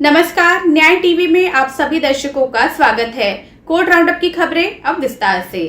नमस्कार, न्याय टीवी में आप सभी दर्शकों का स्वागत है। कोर्ट राउंडअप की खबरें अब विस्तार से।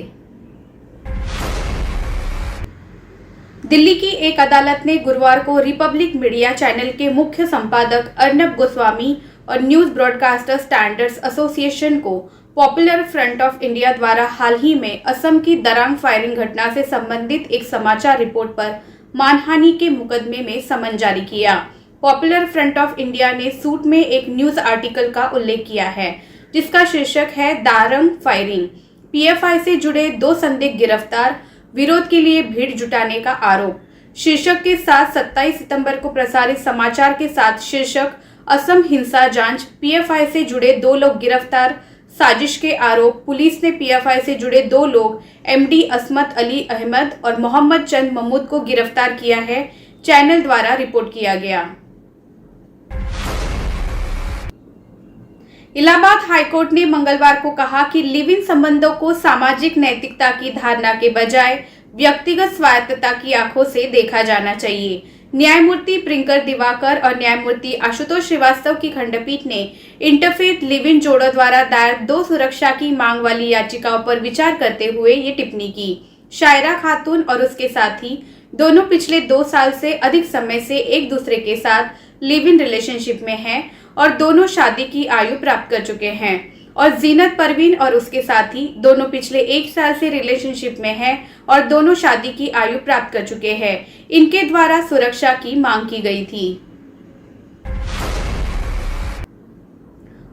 दिल्ली की एक अदालत ने गुरुवार को रिपब्लिक मीडिया चैनल के मुख्य संपादक अर्नब गोस्वामी और न्यूज ब्रॉडकास्टर स्टैंडर्ड्स एसोसिएशन को पॉपुलर फ्रंट ऑफ इंडिया द्वारा हाल ही में असम की दरांग फायरिंग घटना से संबंधित एक समाचार रिपोर्ट पर मानहानि के मुकदमे में समन जारी किया। पॉपुलर फ्रंट ऑफ इंडिया ने सूट में एक न्यूज आर्टिकल का उल्लेख किया है जिसका शीर्षक है दारंग फायरिंग, पीएफआई से जुड़े 2 संदिग्ध गिरफ्तार, विरोध के लिए भीड़ जुटाने का आरोप। शीर्षक के साथ 27 सितंबर को प्रसारित समाचार के साथ शीर्षक असम हिंसा जांच, पीएफआई से जुड़े 2 लोग गिरफ्तार, साजिश के आरोप। पुलिस ने पीएफआई से जुड़े 2 लोग एमडी असमत अली अहमद और मोहम्मद चंद महमूद को गिरफ्तार किया है, चैनल द्वारा रिपोर्ट किया गया। इलाहाबाद हाईकोर्ट ने मंगलवार को कहा कि लिव इन संबंधों को सामाजिक नैतिकता की धारणा के बजाय व्यक्तिगत स्वायत्तता की आंखों से देखा जाना चाहिए। न्यायमूर्ति प्रिंकर दिवाकर और न्यायमूर्ति आशुतोष श्रीवास्तव की खंडपीठ ने इंटरफेथ लिव इन जोड़ों द्वारा दायर 2 सुरक्षा की मांग वाली याचिकाओं पर विचार करते हुए ये टिप्पणी की। शायरा खातून और उसके साथी दोनों पिछले 2 साल से अधिक समय से एक दूसरे के साथ लिव इन रिलेशनशिप में हैं और दोनों शादी की आयु प्राप्त कर चुके हैं। और जीनत परवीन और उसके साथी दोनों पिछले 1 साल से रिलेशनशिप में हैं और दोनों शादी की आयु प्राप्त कर चुके हैं। इनके द्वारा सुरक्षा की मांग की गई थी।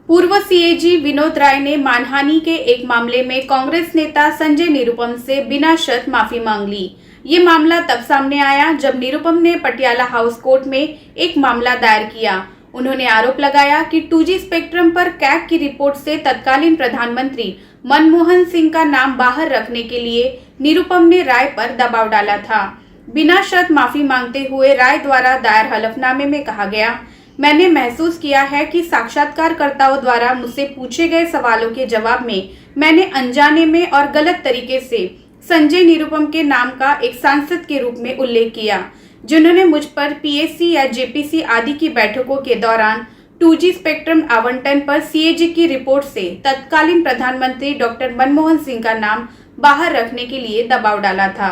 पूर्व सीएजी विनोद राय ने मानहानि के एक मामले में कांग्रेस नेता संजय निरुपम से बिना शर्त माफी मांग ली। ये मामला तब सामने आया जब निरुपम ने पटियाला हाउस कोर्ट में एक मामला दायर किया। उन्होंने आरोप लगाया कि 2G स्पेक्ट्रम पर कैग की रिपोर्ट से तत्कालीन प्रधानमंत्री मनमोहन सिंह का नाम बाहर रखने के लिए निरुपम ने राय पर दबाव डाला था। बिना शर्त माफी मांगते हुए राय द्वारा दायर हलफनामे में कहा गया, मैंने महसूस किया है कि साक्षात्कारकर्ताओं द्वारा मुझसे पूछे गए सवालों के जवाब में मैंने अनजाने में और गलत तरीके से संजय निरुपम के नाम का एक सांसद के रूप में उल्लेख किया, जिन्होंने मुझ पर पीएससी या जेपीसी आदि की बैठकों के दौरान 2G स्पेक्ट्रम आवंटन पर सीएजी की रिपोर्ट से तत्कालीन प्रधानमंत्री डॉक्टर मनमोहन सिंह का नाम बाहर रखने के लिए दबाव डाला था।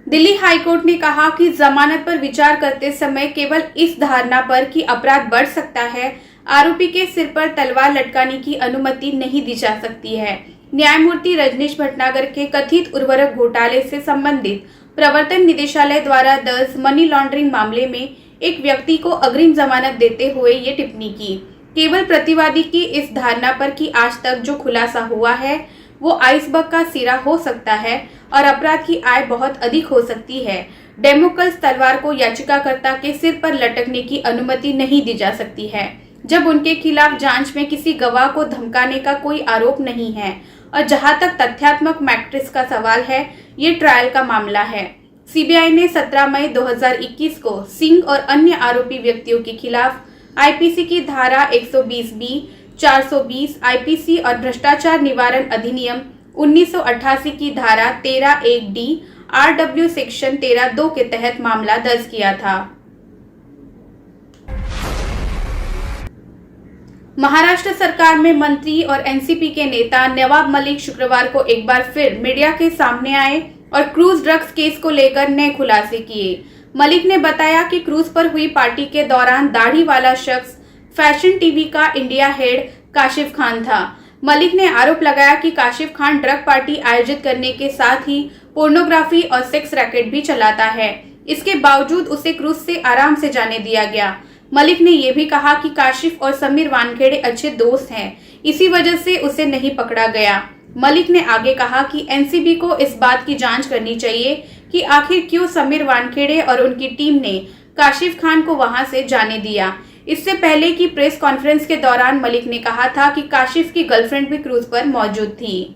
दिल्ली हाईकोर्ट ने कहा कि जमानत पर विचार करते समय केवल इस धारणा पर कि अपराध बढ़ सकता है, आरोपी के सिर पर तलवार लटकाने की अनुमति नहीं दी जा सकती है। न्यायमूर्ति रजनीश भटनागर के कथित उर्वरक घोटाले से संबंधित प्रवर्तन निदेशालय द्वारा दर्ज मनी लॉन्ड्रिंग मामले में एक व्यक्ति को अग्रिम जमानत देते हुए ये टिप्पणी की, केवल प्रतिवादी की इस धारणा पर कि आज तक जो खुलासा हुआ है वो आइसबर्ग का सिरा हो सकता है और अपराध की आय बहुत अधिक हो सकती है। डेमोक्लस तलवार को याचिकाकर्ता के सिर पर लटकने की अनुमति नहीं दी जा सकती है जब उनके खिलाफ जांच में किसी गवाह को धमकाने का कोई आरोप नहीं है। और जहां तक तथ्यात्मक मैट्रिक्स का सवाल है, ये ट्रायल का मामला है। सीबीआई ने 17 मई 2021 को सिंह और अन्य आरोपी व्यक्तियों के खिलाफ आईपीसी की धारा 120B, 420 आईपीसी और भ्रष्टाचार निवारण अधिनियम 1988 की धारा 13(1)D, RW सेक्शन 13(2) के तहत मामला दर्ज किया था। महाराष्ट्र सरकार में मंत्री और एनसीपी के नेता नवाब मलिक शुक्रवार को एक बार फिर मीडिया के सामने आए और क्रूज ड्रग्स केस को लेकर नए खुलासे किए। मलिक ने बताया कि क्रूज पर हुई पार्टी के दौरान दाढ़ी वाला शख्स फैशन टीवी का इंडिया हेड काशिफ खान था। मलिक ने आरोप लगाया कि काशिफ खान ड्रग पार्टी आयोजित करने के साथ ही पोर्नोग्राफी और सेक्स रैकेट भी चलाता है। इसके बावजूद उसे क्रूज से आराम से जाने दिया गया। मलिक ने यह भी कहा कि काशिफ और समीर वानखेड़े अच्छे दोस्त हैं, इसी वजह से उसे नहीं पकड़ा गया। मलिक ने आगे कहा कि एनसीबी को इस बात की जांच करनी चाहिए कि आखिर क्यों समीर वानखेड़े और उनकी टीम ने काशिफ खान को वहां से जाने दिया। इससे पहले की प्रेस कॉन्फ्रेंस के दौरान मलिक ने कहा था कि काशिफ की गर्लफ्रेंड भी क्रूज पर मौजूद थी।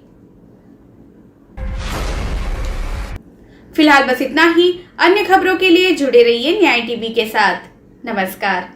फिलहाल बस इतना ही। अन्य खबरों के लिए जुड़े रहिए न्याय टीवी के साथ। नमस्कार।